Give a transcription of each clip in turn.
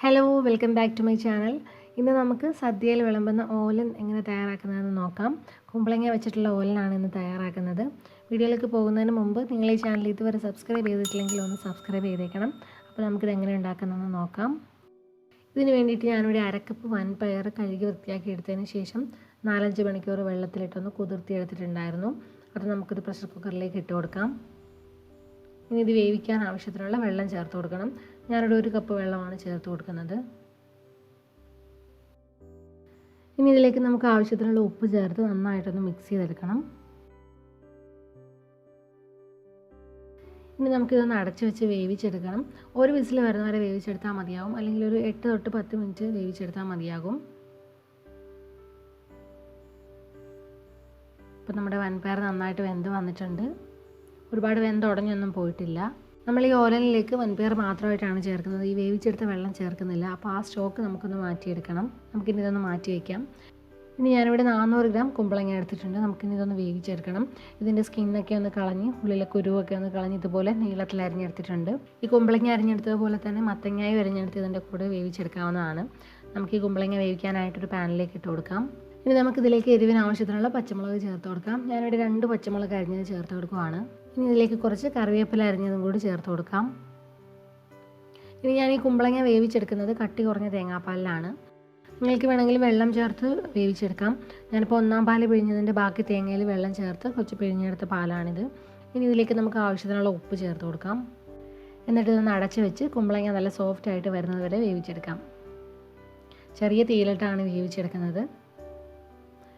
Hello, welcome back to my channel. ഇന്ന് നമുക്ക് സദ്യയിൽ വിളമ്പുന്ന ഓലൻ എങ്ങനെ തയ്യാറാക്കുന്നതെന്ന് നോക്കാം. കുമ്പളങ്ങ വെച്ചിട്ടുള്ള ഓലനാണ് ഇന്ന് തയ്യാറാക്കുന്നത്. വീഡിയോയിലേക്ക് പോകുന്നതിന് മുമ്പ് നിങ്ങൾ ഈ ചാനൽ ഇതുവരെ സബ്സ്ക്രൈബ് ചെയ്തിട്ടില്ലെങ്കിൽ ഒന്ന് സബ്സ്ക്രൈബ് ചെയ്തേക്കണം. അപ്പോൾ നമുക്കിത് എങ്ങനെ ഉണ്ടാക്കുന്നതെന്ന് നോക്കാം. ഇതിന് വേണ്ടിയിട്ട് ഞാനിവിടെ അരക്കപ്പ് വൻപയർ കഴുകി വൃത്തിയാക്കി എടുത്തതിന് ശേഷം 4-5 മണിക്കൂർ വെള്ളത്തിലിട്ടൊന്ന് കുതിർത്തി എടുത്തിട്ടുണ്ടായിരുന്നു. അത് നമുക്കിത് പ്രഷർ കുക്കറിലേക്ക് ഇട്ട് കൊടുക്കാം. ഇനി ഇത് വേവിക്കാൻ ആവശ്യത്തിനുള്ള വെള്ളം ചേർത്ത് കൊടുക്കണം. ഞാനിവിടെ 1 കപ്പ് വെള്ളമാണ് ചേർത്ത് കൊടുക്കുന്നത്. ഇനി ഇതിലേക്ക് നമുക്ക് ആവശ്യത്തിനുള്ള ഉപ്പ് ചേർത്ത് നന്നായിട്ടൊന്ന് മിക്സ് ചെയ്തെടുക്കണം. ഇനി നമുക്കിതൊന്ന് അടച്ചു വെച്ച് വേവിച്ചെടുക്കണം. ഒരു വിസിൽ വരുന്നവരെ വേവിച്ചെടുത്താൽ മതിയാകും, അല്ലെങ്കിൽ ഒരു 8 തൊട്ട് 10 മിനിറ്റ് വേവിച്ചെടുത്താൽ മതിയാകും. ഇപ്പം നമ്മുടെ വൻപയർ നന്നായിട്ട് വെന്ത് വന്നിട്ടുണ്ട്. ഒരുപാട് വെന്തുടഞ്ഞൊന്നും പോയിട്ടില്ല. നമ്മൾ ഈ ഓലനിലേക്ക് വൻപയർ മാത്രമായിട്ടാണ് ചേർക്കുന്നത്, ഈ വേവിച്ചെടുത്ത വെള്ളം ചേർക്കുന്നില്ല. അപ്പോൾ ആ സ്റ്റോക്ക് നമുക്കൊന്ന് മാറ്റിയെടുക്കണം. നമുക്കിനി ഇതൊന്ന് മാറ്റി വയ്ക്കാം. ഇനി ഞാനിവിടെ 400 ഗ്രാം കുമ്പളങ്ങ എടുത്തിട്ടുണ്ട്. നമുക്കിനി ഇതൊന്ന് വേവിച്ചെടുക്കണം. ഇതിൻ്റെ സ്കിന്നൊക്കെ ഒന്ന് കളഞ്ഞ് ഉള്ളിലെ കുരുവൊക്കെ ഒന്ന് കളഞ്ഞ് ഇതുപോലെ നീളത്തിൽ അരിഞ്ഞെടുത്തിട്ടുണ്ട്. ഈ കുമ്പളങ്ങ അരിഞ്ഞെടുത്തതുപോലെ തന്നെ മത്തങ്ങായി അരിഞ്ഞെടുത്ത് ഇതിൻ്റെ കൂടെ വേവിച്ചെടുക്കാവുന്നതാണ്. നമുക്ക് ഈ കുമ്പളങ്ങ വേവിക്കാനായിട്ടൊരു പാനിലേക്ക് ഇട്ട് കൊടുക്കാം. ഇനി നമുക്കിതിലേക്ക് എരിവിന് ആവശ്യത്തിനുള്ള പച്ചമുളക് ചേർത്ത് കൊടുക്കാം. ഞാനിവിടെ 2 പച്ചമുളക് അരിഞ്ഞത് ചേർത്ത് കൊടുക്കുകയാണ്. ഇനി ഇതിലേക്ക് കുറച്ച് കറിവേപ്പില അരിഞ്ഞതും കൂടി ചേർത്ത് കൊടുക്കാം. ഇനി ഞാൻ ഈ കുമ്പളങ്ങ വേവിച്ചെടുക്കുന്നത് കട്ടി കുറഞ്ഞ തേങ്ങാപ്പാലിലാണ്. നിങ്ങൾക്ക് വേണമെങ്കിൽ വെള്ളം ചേർത്ത് വേവിച്ചെടുക്കാം. ഞാനിപ്പോൾ 1-ാം പാൽ പിഴിഞ്ഞതിൻ്റെ ബാക്കി തേങ്ങയിൽ വെള്ളം ചേർത്ത് കുറച്ച് പിഴിഞ്ഞെടുത്ത പാലാണിത്. ഇനി ഇതിലേക്ക് നമുക്ക് ആവശ്യത്തിനുള്ള ഉപ്പ് ചേർത്ത് കൊടുക്കാം. എന്നിട്ട് ഇതൊന്ന് അടച്ച് വെച്ച് കുമ്പളങ്ങ നല്ല സോഫ്റ്റ് ആയിട്ട് വരുന്നത് വരെ വേവിച്ചെടുക്കാം. ചെറിയ തീയിലിട്ടാണ് വേവിച്ചെടുക്കുന്നത്.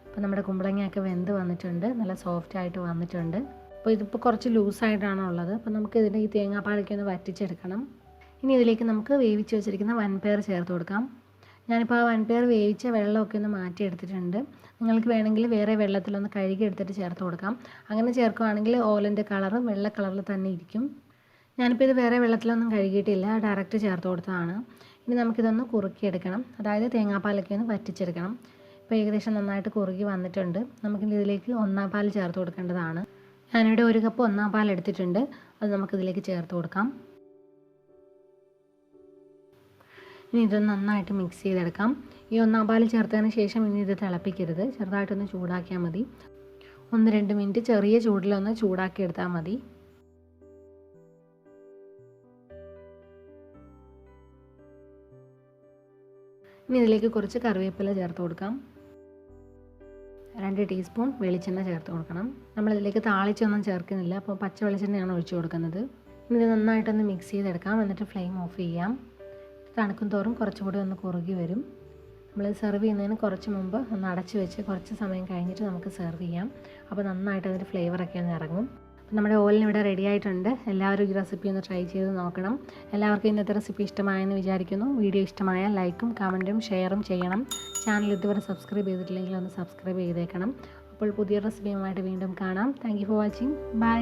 അപ്പോൾ നമ്മുടെ കുമ്പളങ്ങയൊക്കെ വെന്ത് വന്നിട്ടുണ്ട്, നല്ല സോഫ്റ്റ് ആയിട്ട് വന്നിട്ടുണ്ട്. അപ്പോൾ ഇതിപ്പോൾ കുറച്ച് ലൂസായിട്ടാണ് ഉള്ളത്. അപ്പോൾ നമുക്ക് ഇതിൻ്റെ ഈ തേങ്ങാപ്പാലൊക്കെ ഒന്ന് വറ്റിച്ചെടുക്കണം. ഇനി ഇതിലേക്ക് നമുക്ക് വേവിച്ച് വെച്ചിരിക്കുന്ന വൻപയർ ചേർത്ത് കൊടുക്കാം. ഞാനിപ്പോൾ ആ വൻപയർ വേവിച്ച വെള്ളമൊക്കെ ഒന്ന് മാറ്റിയെടുത്തിട്ടുണ്ട്. നിങ്ങൾക്ക് വേണമെങ്കിൽ വേറെ വെള്ളത്തിലൊന്ന് കഴുകി എടുത്തിട്ട് ചേർത്ത് കൊടുക്കാം. അങ്ങനെ ചേർക്കുകയാണെങ്കിൽ ഓലൻ്റെ കളറ് വെള്ള കളറിൽ തന്നെ ഇരിക്കും. ഞാനിപ്പോൾ ഇത് വേറെ വെള്ളത്തിലൊന്നും കഴുകിയിട്ടില്ല, ഡയറക്റ്റ് ചേർത്ത് കൊടുത്തതാണ്. ഇനി നമുക്കിതൊന്ന് കുറുക്കിയെടുക്കണം, അതായത് തേങ്ങാപ്പാലൊക്കെ ഒന്ന് വറ്റിച്ചെടുക്കണം. ഇപ്പോൾ ഏകദേശം നന്നായിട്ട് കുറുകി വന്നിട്ടുണ്ട്. നമുക്കിനി ഇതിലേക്ക് 1-ാം പാൽ ചേർത്ത് കൊടുക്കേണ്ടതാണ്. ഞാനിവിടെ 1 കപ്പ് 1-ാം പാൽ എടുത്തിട്ടുണ്ട്. അത് നമുക്കിതിലേക്ക് ചേർത്ത് കൊടുക്കാം. ഇനി ഇത് നന്നായിട്ട് മിക്സ് ചെയ്തെടുക്കാം. ഈ 1-ാം പാൽ ചേർത്തതിന് ശേഷം ഇനി ഇത് തിളപ്പിക്കരുത്, ചെറുതായിട്ടൊന്ന് ചൂടാക്കിയാൽ മതി. 1-2 മിനിറ്റ് ചെറിയ ചൂടിലൊന്ന് ചൂടാക്കി എടുത്താൽ മതി. ഇനി ഇതിലേക്ക് കുറച്ച് കറിവേപ്പില ചേർത്ത് കൊടുക്കാം. 2 ടീസ്പൂൺ വെളിച്ചെണ്ണ ചേർത്ത് കൊടുക്കണം. നമ്മളിതിലേക്ക് താളിച്ചൊന്നും ചേർക്കുന്നില്ല, അപ്പോൾ പച്ച വെളിച്ചെണ്ണയാണ് ഒഴിച്ചു കൊടുക്കുന്നത്. ഇനി ഇത് നന്നായിട്ടൊന്ന് മിക്സ് ചെയ്തെടുക്കാം. എന്നിട്ട് ഫ്ലെയിം ഓഫ് ചെയ്യാം. തണുക്കും തോറും കുറച്ചുകൂടി ഒന്ന് കുറുകി വരും. നമ്മൾ സെർവ് ചെയ്യുന്നതിന് കുറച്ച് മുമ്പ് ഒന്ന് അടച്ച് വെച്ച് കുറച്ച് സമയം കഴിഞ്ഞിട്ട് നമുക്ക് സെർവ് ചെയ്യാം. അപ്പോൾ നന്നായിട്ട് അതിൻ്റെ ഫ്ലേവറൊക്കെ ഒന്ന് ഇറങ്ങും. നമ്മുടെ ഓലൻ ഇവിടെ റെഡി ആയിട്ടുണ്ട്. എല്ലാവരും ഈ റെസിപ്പി ഒന്ന് ട്രൈ ചെയ്ത് നോക്കണം. എല്ലാവർക്കും ഇന്നത്തെ റെസിപ്പി ഇഷ്ടമായെന്ന് വിചാരിക്കുന്നു. വീഡിയോ ഇഷ്ടമായാൽ ലൈക്കും കമൻറ്റും ഷെയറും ചെയ്യണം. ചാനൽ ഇതുവരെ സബ്സ്ക്രൈബ് ചെയ്തിട്ടില്ലെങ്കിൽ ഒന്ന് സബ്സ്ക്രൈബ് ചെയ്തേക്കണം. അപ്പോൾ പുതിയ റെസിപ്പിയുമായിട്ട് വീണ്ടും കാണാം. Thank you for watching. By.